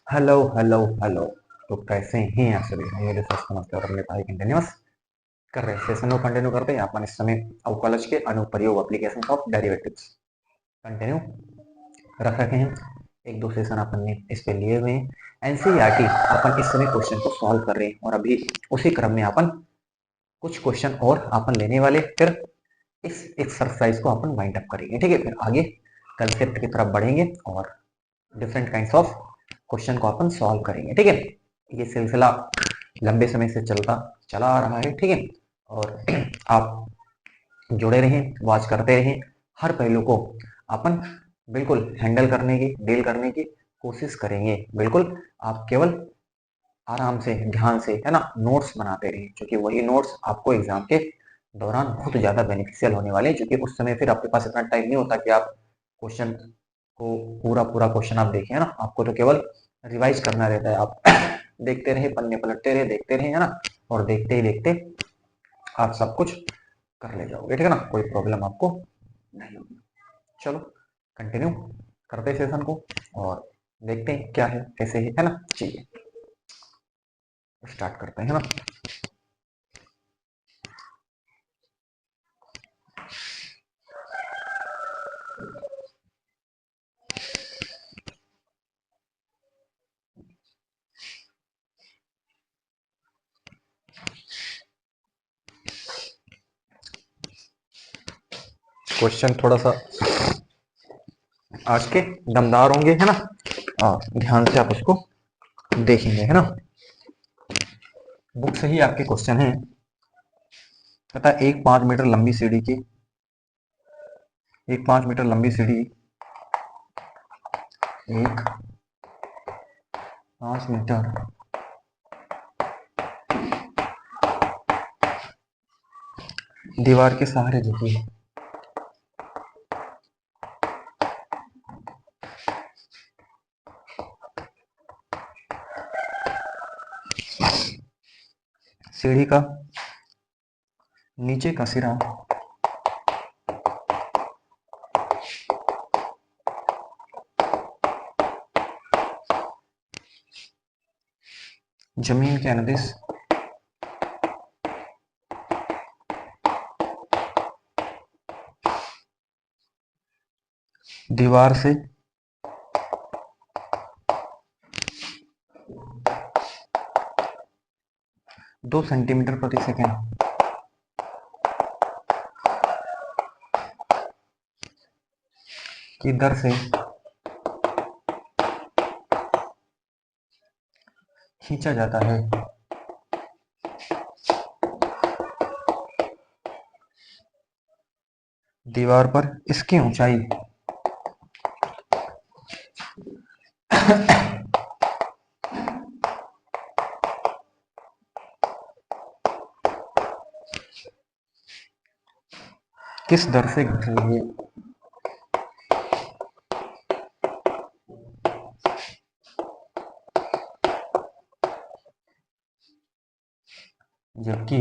Hello hello hello. तो कैसे हैं आप सभी? मेरे साथ नमस्ते और अपने भाई कंटिन्यूस कर रहे हैं सेशन को कंटिन्यू करते हैं अपन इस समय अब कॉलेज के अनुप्रयोग एप्लीकेशन ऑफ डेरिवेटिव्स कंटिन्यू रख रखे हैं। एक दो सेशन अपन ने इस पे लिए हुए हैं। एनसीईआरटी अपन इस समय क्वेश्चन को सॉल्व कर रहे हैं और अभी उसी क्रम में अपन कुछ क्वेश्चन और अपन लेने वाले, फिर इस एक्सरसाइज को अपन वाइंड अप करेंगे। ठीक है, फिर आगे कंसेप्ट की तरफ बढ़ेंगे और डिफरेंट काइंड्स ऑफ क्वेश्चन को अपन सॉल्व करेंगे। ठीक है, ये सिलसिला लंबे समय से चलता चला आ रहा है। ठीक है, और आप जुड़े रहें, वॉच करते रहें, हर पहलू को अपन बिल्कुल हैंडल करने की, डील करने की कोशिश करेंगे। बिल्कुल आप केवल आराम से, ध्यान से, है ना, नोट्स बनाते रहिए, क्योंकि वही नोट्स आपको एग्जाम के दौरान बहुत ज्यादा बेनिफिशियल होने वाले हैं। क्योंकि उस समय फिर आपके पास इतना टाइम नहीं होता कि आप क्वेश्चन को पूरा पूरा क्वेश्चन आप देखें, है ना। आपको तो केवल रिवाइज करना रहता है। आप देखते रहे, पन्ने पलटते रहे, देखते रहे, है ना, और देखते ही देखते आप सब कुछ कर ले जाओगे। ठीक है ना, कोई प्रॉब्लम आपको नहीं होगी। चलो कंटिन्यू करते हैं सेशन को और देखते हैं क्या है कैसे है ना। चलिए स्टार्ट करते हैं, है ना। क्वेश्चन थोड़ा सा आज के दमदार होंगे, है ना, और ध्यान से आप उसको देखेंगे, है ना। बुक से ही आपके क्वेश्चन है। पता है, एक 5 मीटर लंबी सीढ़ी की, एक 5 मीटर लंबी सीढ़ी, एक 5 मीटर दीवार के सहारे झुकी है। सीढ़ी का नीचे का सिरा जमीन के अनुदिश दीवार से 2 सेंटीमीटर प्रति सेकेंड की दर से खींचा जाता है। दीवार पर इसकी ऊंचाई किस दर से घट रही है। जबकि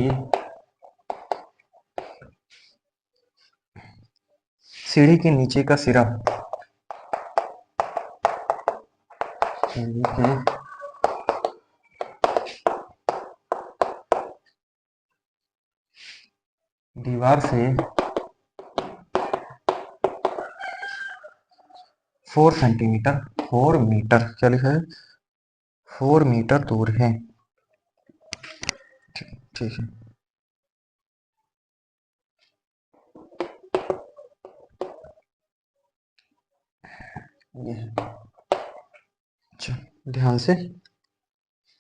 सीढ़ी के नीचे का सिरा सीढ़ी के दीवार से 4 सेंटीमीटर, 4 मीटर, क्या लिखा है, 4 मीटर दूर है। ठीक है, ये है। अच्छा, ध्यान से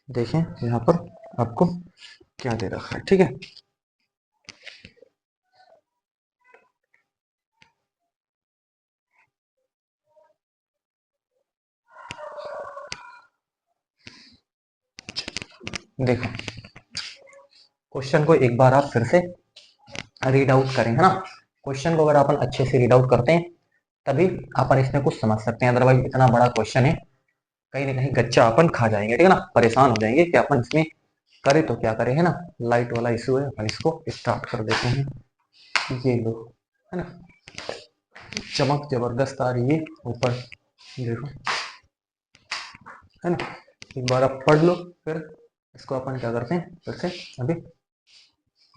देखें यहाँ पर आपको क्या दे रखा है। ठीक है, देखो क्वेश्चन को एक बार आप फिर से रीड आउट करें, है ना। क्वेश्चन को अगर अपन अच्छे से रीड आउट करते हैं तभी अपन इसमें कुछ समझ सकते हैं। अदरवाइज इतना बड़ा क्वेश्चन है, कहीं ना कहीं गच्चा अपन खा जाएंगे। ठीक है ना, परेशान हो जाएंगे कि अपन इसमें करे तो क्या करे, है ना। लाइट वाला इशू है, अपन इसको स्टार्ट कर देते हैं। ये लो, है ना, चमक जबरदस्त आ रही है ऊपर, देखो, है ना। एक बार आप पढ़ लो, फिर इसको अपन क्या करते हैं फिर से अभी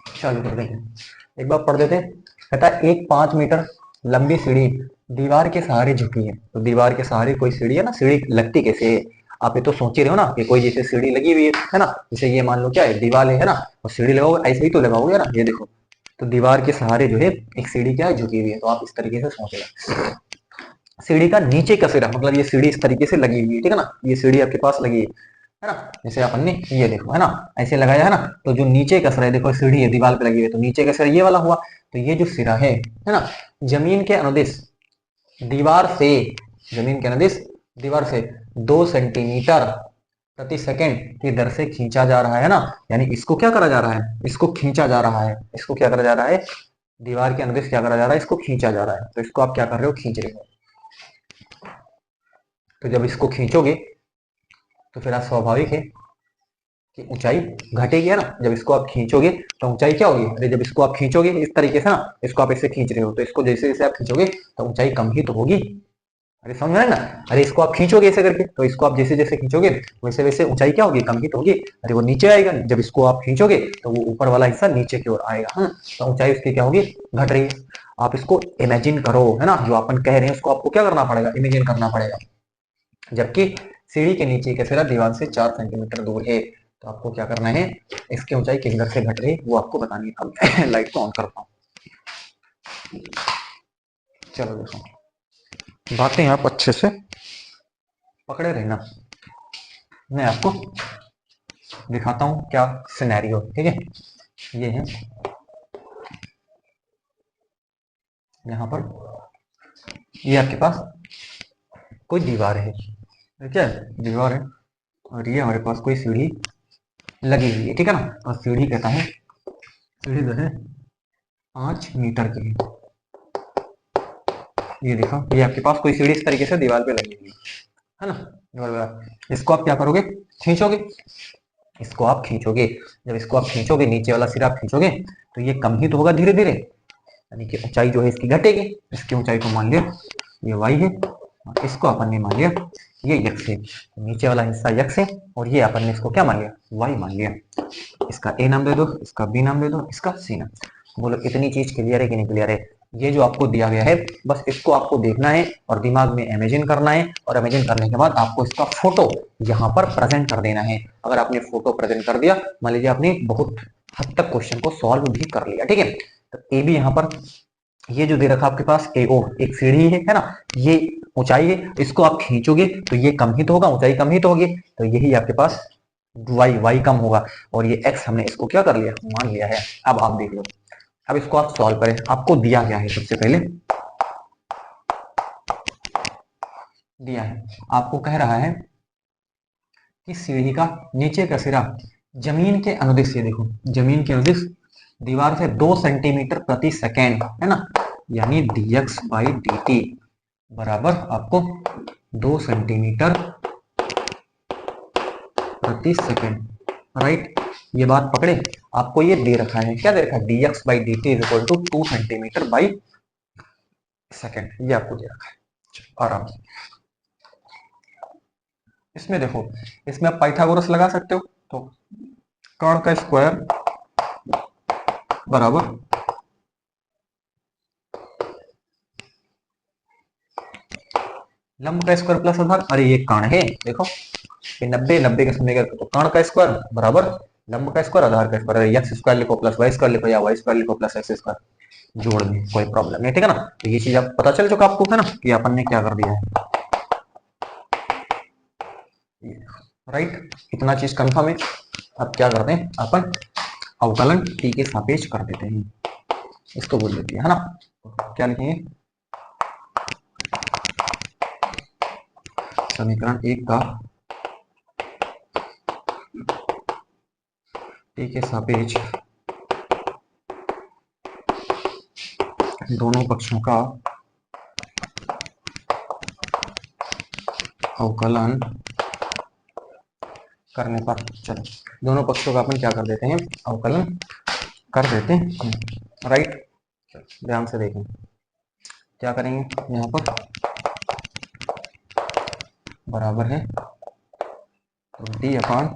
चालू कर देंगे। एक बार पढ़ देते हैं। कहता है एक 5 मीटर लंबी सीढ़ी दीवार के सहारे झुकी है। तो दीवार के सहारे कोई सीढ़ी है ना, सीढ़ी लगती कैसे है? आप ये तो सोच ही रहे हो ना कि कोई जैसे सीढ़ी लगी हुई है ना, जैसे ये मान लो क्या है, दीवार है ना, और सीढ़ी लगाओगे ऐसे ही तो लगाओगे ना, ये देखो। तो दीवार के सहारे जो है एक सीढ़ी क्या है, झुकी हुई है। तो आप इस तरीके से सोचेगा, सीढ़ी का नीचे का सिरा, मतलब ये सीढ़ी इस तरीके से लगी हुई है, ठीक है ना, ये सीढ़ी आपके पास लगी है ना, जैसे अपन ने ये देखो है ना, ऐसे लगाया है ना। तो जो नीचे का सिरा है, देखो सीढ़ी है दीवार पे लगी हुई है, तो नीचे का सिरा ये वाला हुआ। तो ये जो सिरा है ना, जमीन के अनुदिश दीवार से, जमीन के अनुदिश दीवार से 2 सेंटीमीटर प्रति सेकेंड की दर से खींचा जा रहा है ना। यानी इसको क्या करा जा रहा है, इसको खींचा जा रहा है। इसको क्या करा जा रहा है, दीवार के अनुदिश क्या करा जा रहा है, इसको खींचा जा रहा है। तो इसको आप क्या कर रहे हो, खींच रहे हो। तो जब इसको खींचोगे तो फिर स्वाभाविक है कि ऊंचाई घटेगी, है ना। जब इसको आप खींचोगे तो ऊंचाई क्या होगी, अरे जब इसको आप खींचोगे इस तरीके से ना, इसको आप ऐसे खींच रहे हो, तो इसको जैसे जैसे आप खींचोगे तो ऊंचाई कम ही तो होगी। अरे समझ रहे ना। अरे इसको आप खींचोगे ऐसे करके, तो इसको आप जैसे जैसे खींचोगे वैसे वैसे ऊंचाई क्या होगी, कम ही तो होगी। अरे वो नीचे आएगा, जब इसको आप खींचोगे तो वो ऊपर वाला हिस्सा नीचे की ओर आएगा, तो ऊंचाई उसकी क्या होगी, घट रही है। आप इसको इमेजिन करो, है ना, जो अपन कह रहे हैं उसको आपको क्या करना पड़ेगा, इमेजिन करना पड़ेगा। जबकि सीढ़ी के नीचे का सिरा दीवार से 4 सेंटीमीटर दूर है, तो आपको क्या करना है, इसकी ऊंचाई किस दर से घट रही है वो आपको बतानी है। अब लाइट को ऑन करता हूँ। चलो देखो, बातें आप अच्छे से पकड़े रहना। मैं आपको दिखाता हूँ क्या सिनेरियो, ठीक है। ये है, यहाँ पर ये आपके पास कोई दीवार है, ठीक है, दीवार है, और ये हमारे पास कोई सीढ़ी लगी हुई है, ठीक है ना। और सीढ़ी कहता है, सीढ़ी जो है 5 मीटर की है। ये देखो, ये आपके पास कोई सीढ़ी इस तरीके से दीवार पे लगी हुई है ना, दीवार पे। इसको आप क्या करोगे, खींचोगे। इसको आप खींचोगे, जब इसको आप खींचोगे, नीचे वाला सिरा आप खींचोगे, तो ये कम ही तो होगा धीरे धीरे, यानी कि ऊंचाई जो है इसकी घटेगी। इसकी ऊंचाई को मान लिया ये वाई है, और इसको अपन ने मान लिया ये यक्स है। नीचे वाला हिस्सा यक्स है, और ये अपन ने इसको क्या मान लिया, वाई मान लिया। इसका ए नाम दे दो, इसका बी नाम दे दो, इसका सी नाम। बोलो इतनी चीज क्लियर है कि नहीं क्लियर है? ये जो आपको दिया गया है, बस इसको आपको देखना है और दिमाग में इमेजिन करना है, और इमेजिन करने के बाद आपको इसका फोटो यहाँ पर प्रेजेंट कर देना है। अगर आपने फोटो प्रेजेंट कर दिया, मान लीजिए आपने बहुत हद तक क्वेश्चन को सॉल्व भी कर लिया, ठीक है। तो ए भी यहाँ पर, ये जो दे रखा आपके पास ए ओ, एक सीढ़ी है ना, ये ऊंचाई है, इसको आप खींचोगे तो ये कम ही तो होगा, ऊंचाई कम ही तो होगी। तो यही आपके पास वाई, वाई कम होगा, और ये एक्स हमने इसको क्या कर लिया, मान लिया है। अब आप देख लो, अब इसको आप सॉल्व करें। आपको दिया गया है, सबसे पहले दिया है, आपको कह रहा है कि सीढ़ी का नीचे का सिरा जमीन के अनुदिश, ये देखो जमीन के अनुदिश दीवार से 2 सेंटीमीटर प्रति सेकेंड, है ना, यानी dx बाई dt बराबर आपको 2 सेंटीमीटर प्रति सेकेंड, राइट। ये बात पकड़े, आपको ये दे रखा है, क्या दे रखा है, dx by dt is equal to 2 centimetre by second, ये आपको दे रखा है। आराम से इसमें देखो, इसमें आप पाइथागोरस लगा सकते हो। तो कर्ण का स्क्वायर बराबर लंब का स्क्वायर प्लस आधार। अरे ये कर्ण है, देखो ये 90 90 का शून्य, तो कर्ण का स्क्वायर बराबर लंब का स्क्वायर आधार का स्क्वायर। एक्स स्क्वायर लिखो प्लस वाई स्क्वायर लिखो, या वाई स्क्वायर लिखो प्लस एक्स स्क्वायर, जोड़ दें, कोई प्रॉब्लम नहीं, ठीक है ना। तो ये चीज आप पता चल चुका आपको, है ना, कि अपन ने क्या कर दिया है, राइट। इतना चीज कंफर्म है। अब क्या करते हैं अपन, अवकलन टी के सापेक्ष कर देते हैं, इसको बोल देते हैं, है ना। क्या लिखेंगे, समीकरण 1 का टी के सापेक्ष दोनों पक्षों का अवकलन करने पर, चलो दोनों पक्षों का अपन क्या कर देते हैं, अवकलन कर देते हैं, राइट। ध्यान से देखें, क्या करेंगे, यहाँ पर बराबर है d upon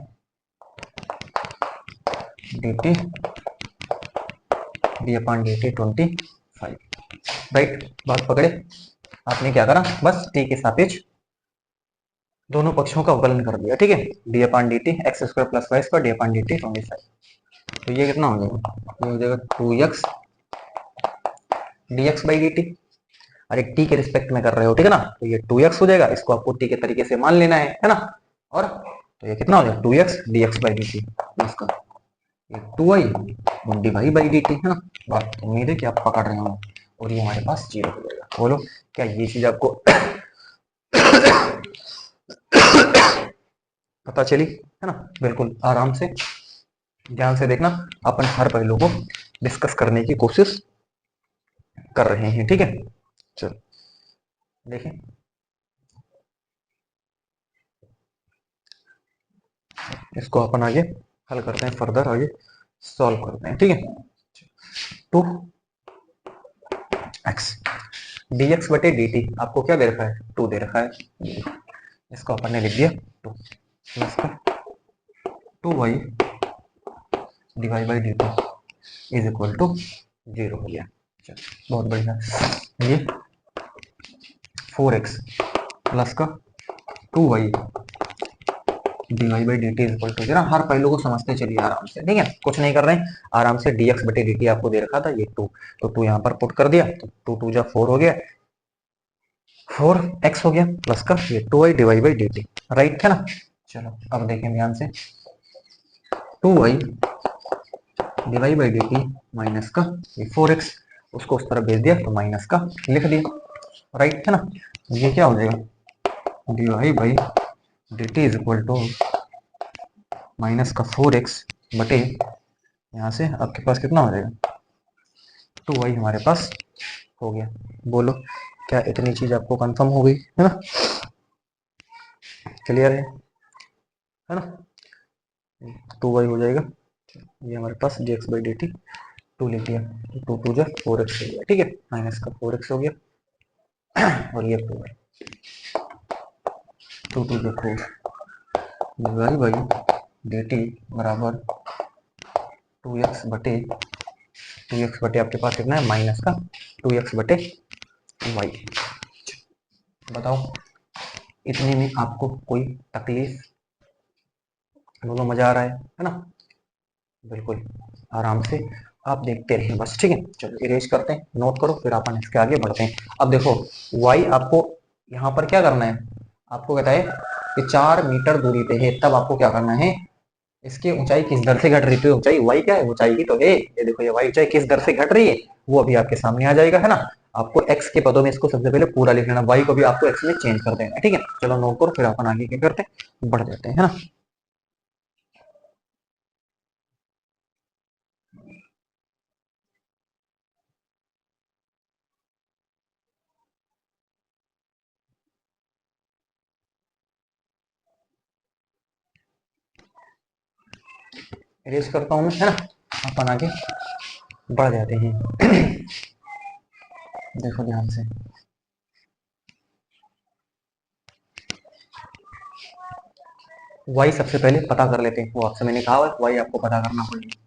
dt, D upon dt 25। Right, बात पकड़े। आपने क्या करा, बस टी के सापेक्ष दोनों पक्षों का अवकलन कर दिया, ठीक है। D upon d t x square plus Y square d upon d t 25। तो ये कितना हो जाएगा, ये हो जाएगा 2x dx by D T. अरे टी के रिस्पेक्ट में कर रहे हो, ठीक है ना, तो ये 2x हो जाएगा, इसको आपको टी के तरीके से मान लेना है ना। और तो ये कितना हो जाएगा 2x dx by D t plus का ये 2y Dibai by D T, है ना। बात उम्मीद है कि आप पकड़ रहे हो, और ये हमारे पास 0 हो जाएगा। बोलो क्या ये चीज आपको पता चली, है ना। बिल्कुल आराम से ध्यान से देखना, अपन हर पहलू को डिस्कस करने की कोशिश कर रहे हैं, ठीक है। चलो देखें, इसको अपन आगे हल करते हैं, फर्दर आगे सॉल्व करते हैं, ठीक है। 2x dx बटे dt आपको क्या दे रखा है, 2 दे रखा है, इसको अपन ने लिख दिया 2 प्लस का 2y divide by dt is equal to 0 हो गया। चलो बहुत बढ़िया, ये 4x प्लस का 2y divide by dt is equal to, जरा हर पहलू को समझते चलिए आराम से, ठीक है। कुछ नहीं कर रहे हैं, आराम से dx बटे dt आपको दे रखा था ये 2, तो 2 यहाँ पर पुट कर दिया, तो 2 2 जा 4 हो गया, 4x हो गया प्लस का ये 2y divide by dt, right है ना। चलो अब देखें ध्यान से, 2y divide by dt minus का ये 4x, उसको उस तरफ भेज दिया तो माइनस का लिख दिया, राइट है ना। ये क्या हो जाएगा, divide by dt is equal to minus का 4x बटे, यहाँ से आपके पास कितना हो जाएगा 2y हमारे पास हो गया। बोलो क्या इतनी चीज आपको कंफर्म हो गई, है ना, क्लियर है ना। 2y हो जाएगा, ये हमारे पास dx बाई dt 2 लिख दिया, 2 2 जा 4x हो गया, ठीक है, माइनस का 4x हो गया, और ये 2 2 जा 4 डिवाइड बाई dt बराबर 2x बटे आपके पास कितना है माइनस का 2x बटे y। बताओ इतने में आपको कोई तकलीफ, बोलो मजा आ रहा है ना। बिल्कुल आराम से आप देखते रहिए बस, ठीक है। चलो इरेज करते हैं, नोट करो, फिर अपन इसके आगे बढ़ते हैं। अब देखो y आपको यहाँ पर क्या करना है, आपको कहता है कि 4 मीटर दूरी पे है, तब आपको क्या करना है, इसकी ऊंचाई किस दर से घट रही है, तो ऊंचाई y क्या है, ऊंचाई ही तो है, ये देखो ये y ऊंचाई किस दर से घट रही है वो अभी आपके सामने आ जाएगा, है ना। आपको x के पदों में इसको सबसे पहले पूरा लिख लेना, y को भी आपको x में चेंज कर देना, ठीक है। चलो नोट करो, फिर अपन आगे क्या करते हैं, बढ़ जाते हैं, है ना। इरेज करता हूँ मैं, है ना, अपन आगे बढ़ जाते हैं। देखो ध्यान से, y सबसे पहले पता कर लेते हैं, वो आपसे मैंने कहा y आपको पता करना पड़ेगा।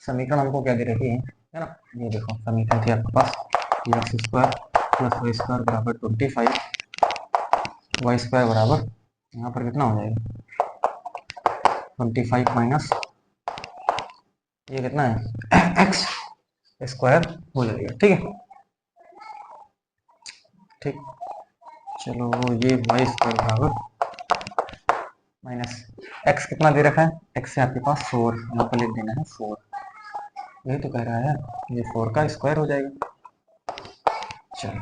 समीकरण हमको क्या दे रखी है ना, ये देखो समीकरण थी आपके पास X square plus Y square बराबर 25, वाई स्क्वायर बराबर यहाँ पर कितना हो जाएगा 25 माइनस ये कितना है एक्स स्क्वायर हो जाएगा, ठीक है, ठीक। चलो ये वाई स्क्वायर बराबर माइनस एक्स कितना दे रखा है, एक्स से आपके पास 4, यहाँ पर लिख देना है 4, यही तो कह रहा है, ये 4 का स्क्वायर हो जाएगा। चलो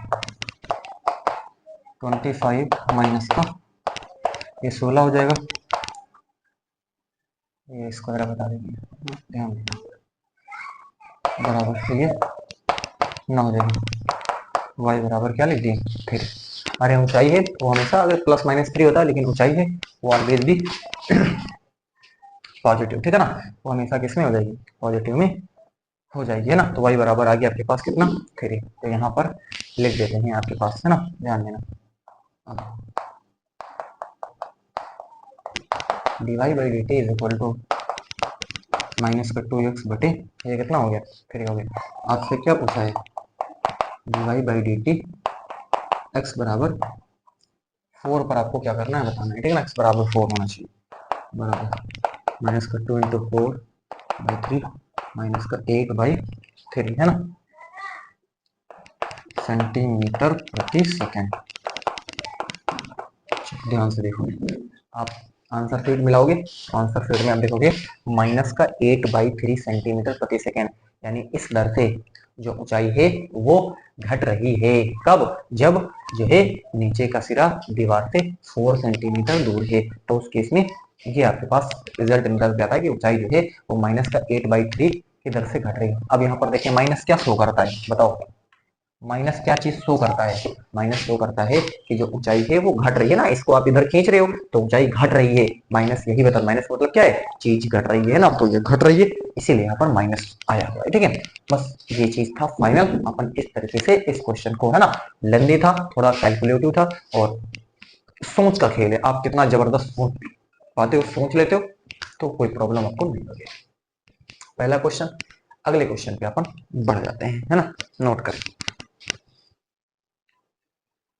25 माइनस का ये 16 हो जाएगा, ये स्क्वायर बता देंगे, ध्यान देना, बराबर तो ये 9 हो जाएगी, y बराबर क्या लिख दिए फिर, अरे ऊंचाई है वो हमेशा अगर प्लस माइनस 3 होता है, लेकिन ऊंचाई है वो ऑलवेज भी पॉजिटिव, ठीक है ना, वो हमेशा किस में हो जाएगी, पॉजिटिव में हो जाएगी, है ना। तो y बराबर आ गया आपके पास कितना 3, तो यहाँ पर लिख देते हैं आपके पास, है ना, ध्यान देना। D y by D T is equal to minus का 2x बटे, ये कितना हो गया, फिर हो गया। आपसे क्या पूछा है, d y by D t x बराबर 4 पर आपको क्या करना है बताना है, ठीक है ना। एक्स बराबर 4 होना चाहिए, बराबर माइनस का 2 इंटू 4 बाई 3 माइनस का 8 बाई 3, है ना, सेंटीमीटर प्रति सेकेंड। ध्यान से देखो, आप आंसर शीट मिलाओगे, आंसर शीट में आप देखोगे माइनस का 8/3 सेंटीमीटर प्रति सेकेंड, यानी इस दर से जो ऊंचाई है वो घट रही है। कब, जब जो है नीचे का सिरा दीवार से 4 सेंटीमीटर दूर है, तो उस केस में ये आपके पास रिजल्ट निकल जाता है कि ऊंचाई जो है वो माइनस का 8/3 की दर से घट रही है। अब यहाँ पर देखिए माइनस क्या शो करता है, बताओ माइनस क्या चीज शो करता है, माइनस शो करता है कि जो ऊंचाई है वो घट रही है ना, इसको आप इधर खींच रहे हो तो ऊंचाई घट रही है, माइनस यही बता, माइनस मतलब क्या है, चीज घट रही है ना, तो ये घट रही है, इसीलिए यहाँ पर माइनस आया हुआ है, ठीक है। बस ये चीज था फाइनल, अपन इस तरीके से इस क्वेश्चन को, है ना, लेंदी था, थोड़ा कैलकुलेटिव था और सोच का खेल है, आप कितना जबरदस्त सोच पाते हो, सोच लेते हो तो कोई प्रॉब्लम आपको नहीं होगी। पहला क्वेश्चन, अगले क्वेश्चन पे अपन बढ़ जाते हैं, है ना, नोट करें।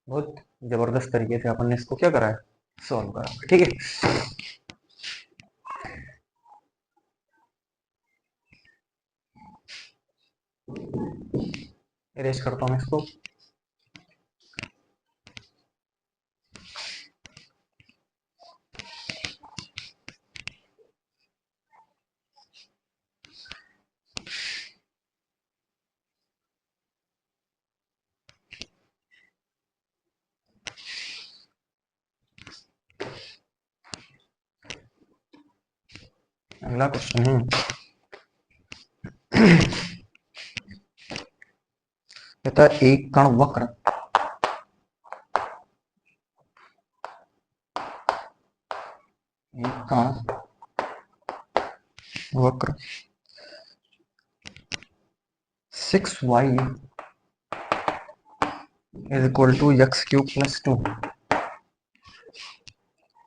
बहुत जबरदस्त तरीके से अपन ने इसको क्या करा है, सॉल्व करा, ठीक है। इरेज करता हूं इसको, अगला क्वेश्चन है, कहता है एक कण वक्र एक कण वक्र 6y is equal to x cube plus 2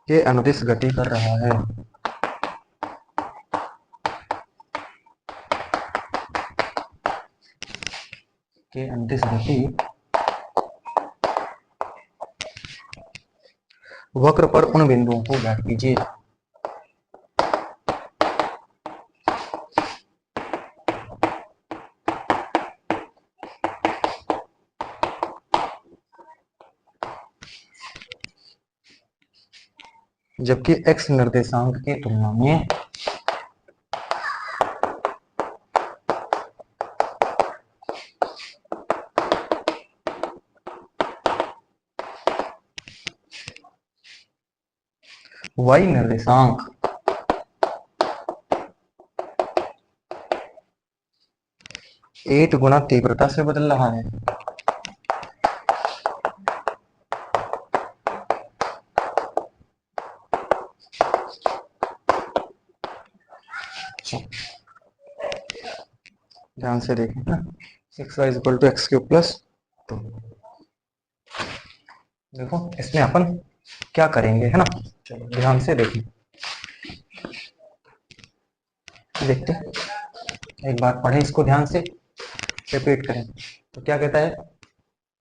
के अनुदिश गति कर रहा है, के अनुदिश गति वक्र पर उन बिंदुओं को ज्ञात कीजिए। जबकि x निर्देशांक की तुलना में y निर्देशांक 8 गुना तीव्रता से बदल रहा है। ध्यान से देखें ना, 6y equal to x cube plus 2। देखो इसमें अपन क्या करेंगे, है ना, चलो ध्यान से देखें, देखते एक बार पढ़े इसको ध्यान से, रिपीट करें। तो क्या कहता है,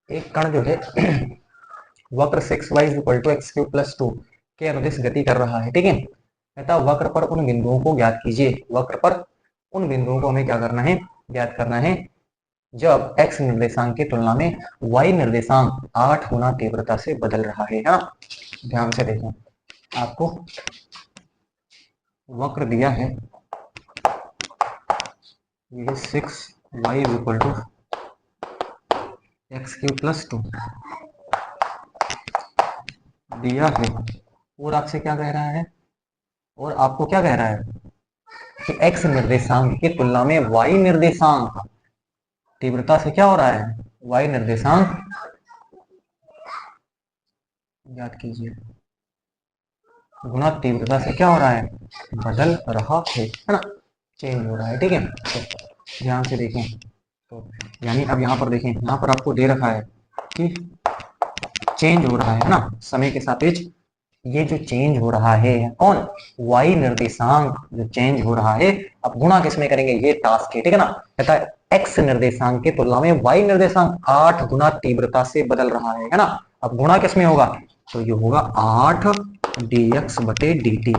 एक कण जो है वक्र 6y equal to x cube plus 2 के अनुदिश गति कर रहा है, ठीक है। कहता वक्र पर उन बिंदुओं को ज्ञात कीजिए, वक्र पर उन बिंदुओं को हमें क्या करना है, ज्ञात करना है जब x निर्देशांक की तुलना में y निर्देशांक 8 गुना तीव्रता से बदल रहा है ना। ध्यान से देखें, आपको वक्र दिया है, ये 6y equal to x cube plus 2 दिया है, और आपसे क्या कह रहा है, और आपको क्या कह रहा है कि x निर्देशांक की तुलना में y निर्देशांक तीव्रता से क्या हो रहा है, y निर्देशांक याद कीजिए गुना तीव्रता से क्या हो रहा है, बदल रहा है ना, चेंज हो रहा है, ठीक है। तो ध्यान से देखें, तो यानी अब यहाँ पर देखें, यहाँ पर आपको दे रखा है कि चेंज हो रहा है ना, समय के सापेक्ष ये जो चेंज हो रहा है कौन, y निर्देशांक जो चेंज हो रहा है, अब गुणा किसमें करेंगे, ये टास्क है, ठीक है ना। कहता है x निर्देशांक की तुलना में y निर्देशांक 8 गुना तीव्रता से बदल रहा है ना। अब गुणा किसमें होगा, तो ये होगा 8 dx बटे dt।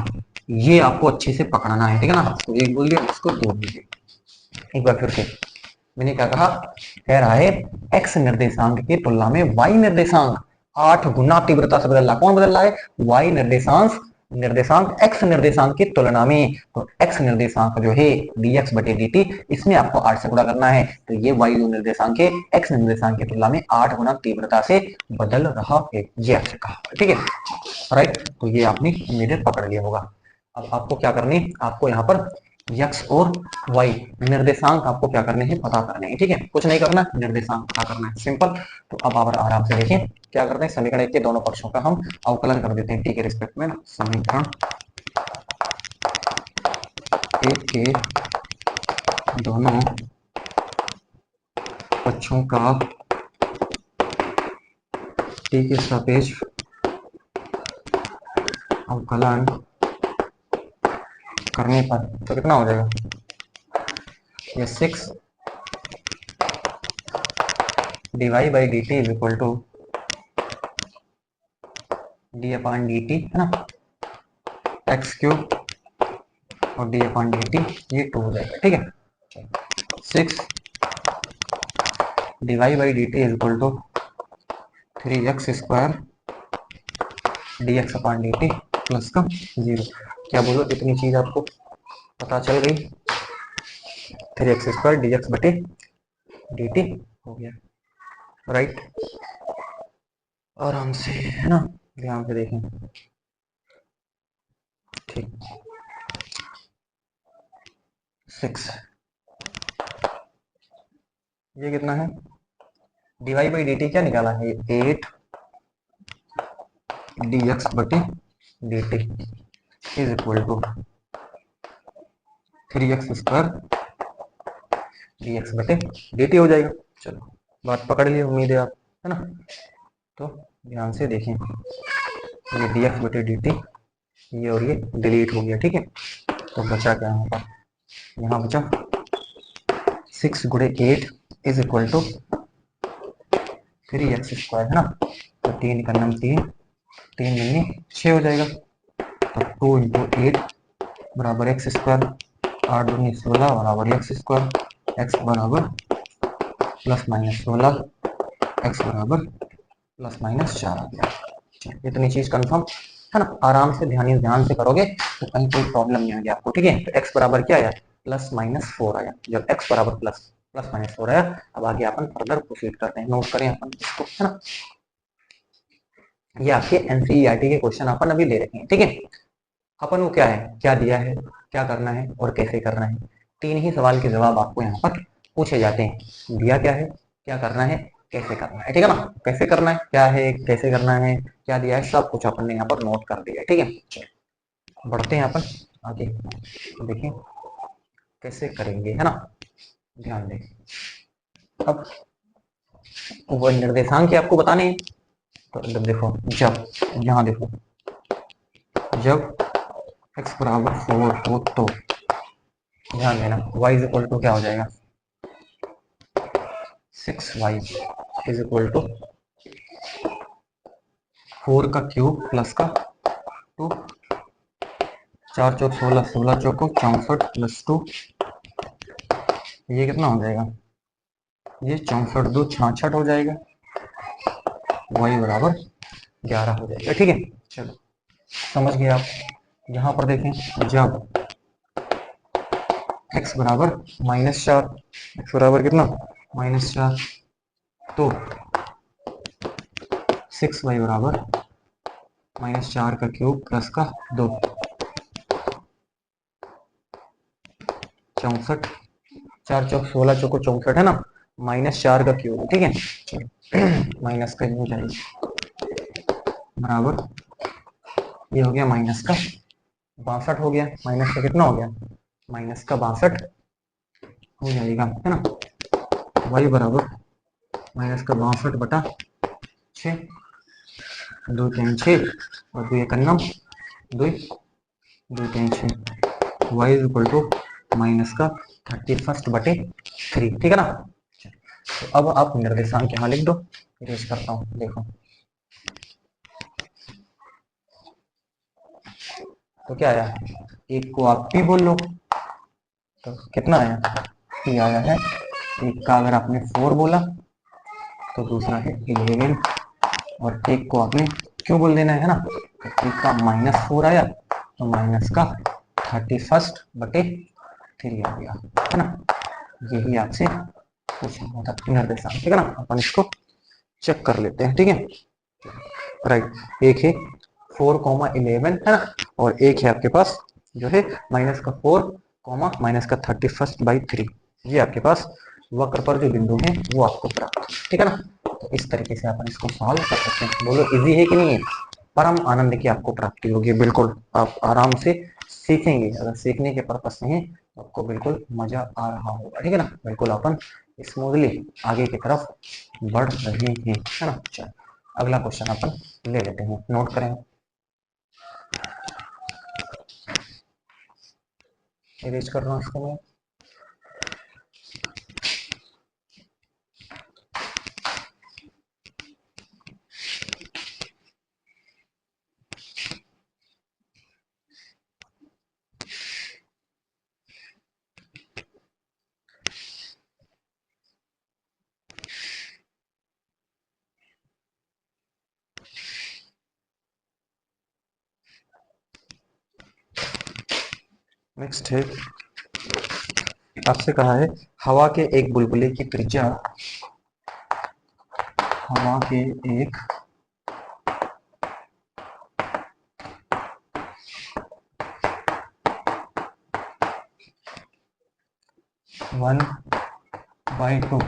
ये आपको अच्छे से पकड़ना है, ठीक है ना। तो एक बोल दिया, इसको दो दीजिए। एक बार फिर से मैंने क्या कहा, कह रहा है x निर्देशांक की तुलना में y निर्देशांक 8 गुना तीव्रता से बदल रहा। कौन बदल रहा है, y निर्देशांक निर्देशांक x निर्देशांक की तुलना में। तो x निर्देशांक जो है dx बटे dt, इसमें आपको 8 से गुणा करना है। तो ये y जो निर्देशांक है x निर्देशांक की तुलना में 8 गुना तीव्रता से बदल रहा है, ये आपसे कहा, ठीक है। राइट, तो ये आपने इमीडिएट पकड़ लिया होगा। अब आपको क्या करनी, आपको यहाँ पर x और y निर्देशांक आपको क्या करने हैं, पता करने हैं, ठीक है। कुछ नहीं करना, निर्देशांक पता करना है, सिंपल। तो अब आप आराम से देखिए क्या करते हैं, समीकरण के दोनों पक्षों का हम अवकलन कर देते हैं t के रिस्पेक्ट में ना। समीकरण एक के दोनों पक्षों का t के सापेक्ष अवकलन करने पर तो कितना हो जाएगा, ये 6 dy by D T is equal to d upon d T, है ना, एक्स क्यूब और डी अपॉन डी टी, ये 2 हो जाएगा, ठीक है। 6 dy by D T is equal to 3x square d x upon d t plus का 0। क्या बोलो, इतनी चीज आपको पता चल गई, 3x स्क्वायर डी एक्स बटे डी टी हो गया। राइट, आराम से, है ना, ध्यान से देखें, ठीक। 6 ये कितना है, dy बाई डी टी क्या निकाला है, 8 डी एक्स बटे D T is equal to 3x square d x बटे डी टी हो जाएगा। चलो बात पकड़ ली, उम्मीद है आप, है ना। तो ध्यान से देखें, ये डी एक्स बटे डी टी, ये और ये डिलीट हो गया, ठीक है। तो बचा क्या यहाँ पर, यहाँ बचा 6 गुणे 8 is equal to 3x square, है ना। तो 3 का नाम 3 दूनी 6 हो जाएगा। तो 2 इंटू 8 बराबर एक्स स्क्वायर, 8 दूनी 16 बराबर एक्स स्क्वायर, एक्स बराबर प्लस माइनस 16, एक्स बराबर प्लस माइनस 4 आ गया। इतनी चीज कंफर्म है ना। आराम से ध्यान से करोगे तो कहीं कोई प्रॉब्लम नहीं आएगी आपको, ठीक है। तो एक्स बराबर क्या आया, प्लस माइनस 4 आया। जब एक्स बराबर प्लस माइनस 4 आया, अब आगे अपन फर्दर प्रोसीड करते हैं, नोट करें अपन इसको, है ना। ये आपके एनसीईआरटी के क्वेश्चन अपन अभी ले रहे हैं, ठीक है। अपन को क्या है, क्या दिया है, क्या करना है और कैसे करना है, 3 ही सवाल के जवाब आपको यहाँ पर पूछे जाते हैं। दिया क्या है, क्या करना है, कैसे करना है, ठीक है ना। कैसे करना है, क्या है, कैसे करना है, क्या दिया है, सब कुछ अपन ने यहाँ पर नोट कर दिया है, ठीक है। बढ़ते हैं अपन आगे, देखिए कैसे करेंगे, है ना, ध्यान दें। अब वो निर्देशांक आपको बताने हैं, तो देखो, जब यहाँ देखो, जब x बराबर 4 हो तो ध्यान देना y इज इक्वल टू क्या हो जाएगा, 6y इज इक्वल टू 4 का क्यूब प्लस का 2, 4 चौक 16, 16 चौक 64 प्लस 2, ये कितना हो जाएगा, ये 64 2 66 हो जाएगा, y बराबर 11 हो जाएगा, ठीक है। चलो समझ गए आप। यहाँ पर देखें, जब x बराबर -4, x बराबर कितना, -4, तो 6y बराबर -4 का क्यूब प्लस का 2, 64, 4 चौक 16 चौको 64 है ना, -4 का क्यूब, ठीक है। माइनस का हो जाएगा बराबर, ये हो गया माइनस का 62 हो गया, माइनस का कितना हो गया, माइनस का 62 हो जाएगा, है ना। y बराबर -62 बटा 6, 2 3 6 और 2 1 9 2 2 3 6 y is equal to minus का 31/3, ठीक है ना। तो अब आप निर्देशांक यहाँ लिख दो, इरेज करता हूँ, देखो। तो क्या आया, एक को आप p बोल लो, तो कितना आया, p आया है। एक का अगर आपने 4 बोला तो दूसरा है 11, और एक को आपने क्यों बोल देना है ना, तो एक का -4 आया तो माइनस का 31/3 आ गया, है ना। यही आपसे पूछना होता है निर्देशांक, ठीक है ना। अपन इसको चेक कर लेते हैं, ठीक है। राइट, एक है 4,11 है ना, और एक है आपके पास जो है -4, -31/3। ये आपके पास वक्र पर जो बिंदु है वो आपको प्राप्त, ठीक है ना। तो इस तरीके से अपन इसको सॉल्व कर सकते हैं। बोलो इजी है कि नहीं है। परम आनंद की आपको प्राप्ति होगी, बिल्कुल आप आराम से सीखेंगे। अगर सीखने के पर्पज से है तो आपको बिल्कुल मजा आ रहा होगा, ठीक है ना। बिल्कुल अपन स्मूथली आगे की तरफ बढ़ रहे हैं, है ना। चलो अगला क्वेश्चन अपन ले लेते हैं, नोट करें, इरेज कर रहा हूँ इसको मैं। नेक्स्ट है, आपसे कहा है हवा के एक बुलबुले की त्रिज्या, हवा के एक वन बाई टू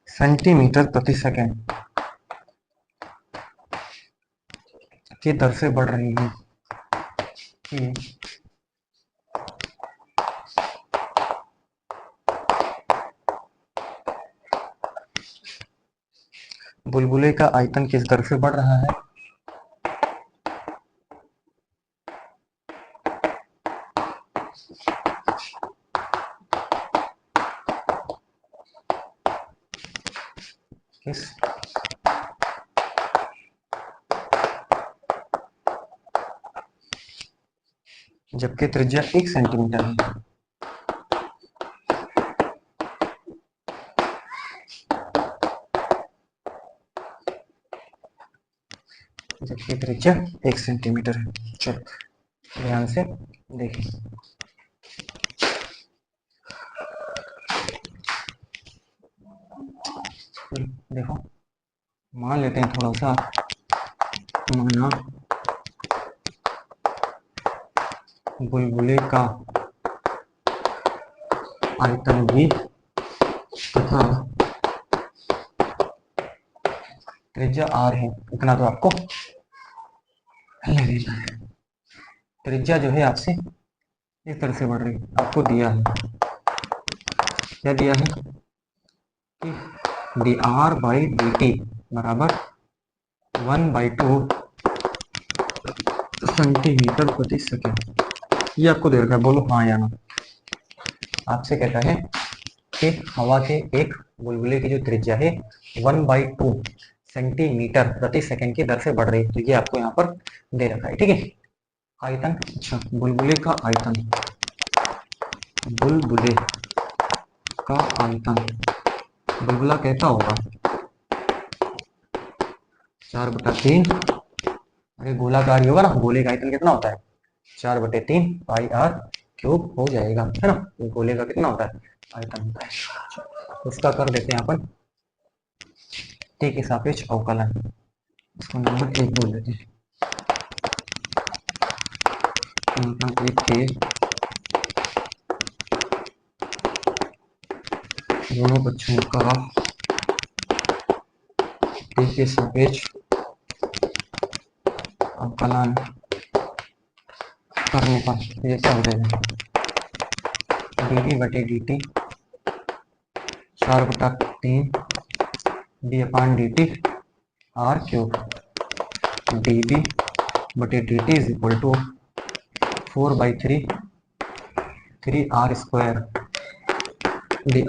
सेंटीमीटर प्रति सेकेंड की दर से बढ़ रही है, कि बुलबुले का आयतन किस दर से बढ़ रहा है। किस जबकि त्रिज्या 1 सेंटीमीटर है। जबकि त्रिज्या 1 सेंटीमीटर है। चलो ध्यान से देखिए, देखो मान लेते हैं थोड़ा सा, माना बुलबुले का आयतन भी तथा त्रिज्या r है, इतना तो आपको ले लेना है। त्रिज्या जो है आपसे इस तरह से बढ़ रही है, आपको दिया है, क्या दिया है कि dr/dt बराबर 1/2 सेंटीमीटर प्रति सेकेंड, ये आपको दे रखा है। बोलो हाँ या ना। आपसे कहता है कि हवा के एक बुलबुले की जो त्रिज्या है 1/2 सेंटीमीटर प्रति सेकेंड की दर से बढ़ रही है, तो ये आपको यहाँ पर दे रखा है, ठीक है। आयतन, अच्छा बुलबुले का आयतन, बुलबुले का आयतन, बुलबुला कहता होगा 4/3, अरे गोलाकार ही होगा ना, गोले का आयतन कितना होता है 4/3 पाई r क्यूब हो जाएगा, है ना। तो गोले का कितना होता है आयतन होता है। इसका कर देते हैं अपन t के सापेक्ष अवकलन, इसको नंबर 1 बोल देते हैं। नंबर 1 के दोनों पक्षों का t के सापेक्ष अवकलन करने पर ये क्या हो जाएगा, dt/dt 4/3 d/dt r cube D B बटे D T is equal to 4/3 D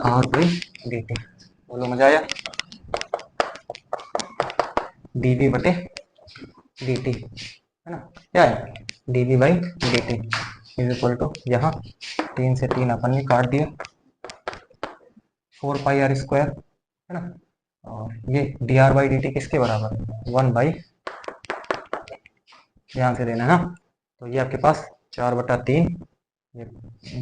R by D T. बोलो मजा आया। डी बी बटे डी टी है ना, क्या है D B by D T is equal to, यहाँ 3 से 3 अपन ने काट दिया, 4πr² है ना, और ये D R by D T किसके बराबर है, 1 बाई, ध्यान से देना है ना, तो ये आपके पास 4/3, ये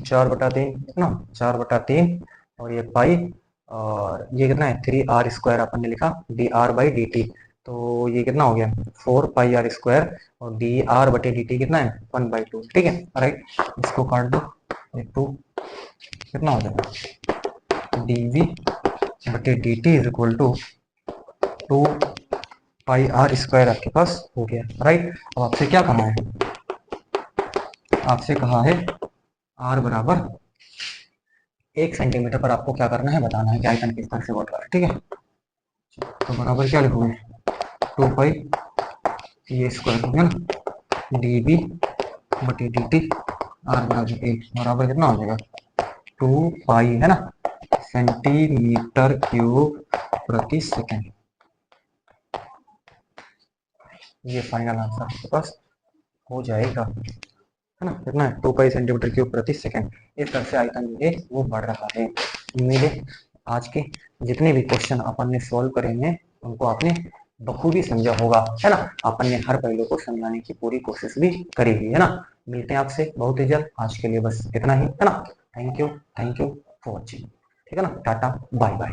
4/3 कितना, 4/3 और ये पाई, और ये कितना है 3r² अपन ने लिखा D R by D T, तो ये कितना हो गया 4πr² और डी आर बटे डी टी कितना है 1/2, ठीक है राइट। इसको काट दो, ये 2 कितना हो जाएगा, डी वी बटे D T is equal to 2πr² आपके पास हो गया राइट। अब आपसे क्या कहा है, आपसे कहा है r बराबर 1 सेंटीमीटर पर आपको क्या करना है, बताना है कि आयतन किस तरह से बढ़ रहा है, ठीक है। तो बराबर क्या लिखोगे, 2π ये स्क्वायर हो गया ना, डी बी बटे डी टी आर बराबर 1 बराबर कितना हो जाएगा 2π है ना, सेंटीमीटर क्यूब प्रति सेकंड। ये फाइनल आंसर आपके पास हो जाएगा है ना, कितना है 2π सेंटीमीटर क्यूब प्रति सेकंड। इस तरह से आयतन जो है वो बढ़ रहा है। उम्मीद है आज के जितने भी क्वेश्चन अपन ने सॉल्व करेंगे उनको आपने बखूबी समझा होगा है ना, अपन ने हर पहलू को समझाने की पूरी कोशिश भी करी हुई है ना। मिलते हैं आपसे बहुत ही जल्द, आज के लिए बस इतना ही है ना। थैंक यू फॉर वॉचिंग, ठीक है ना, टाटा बाय बाय।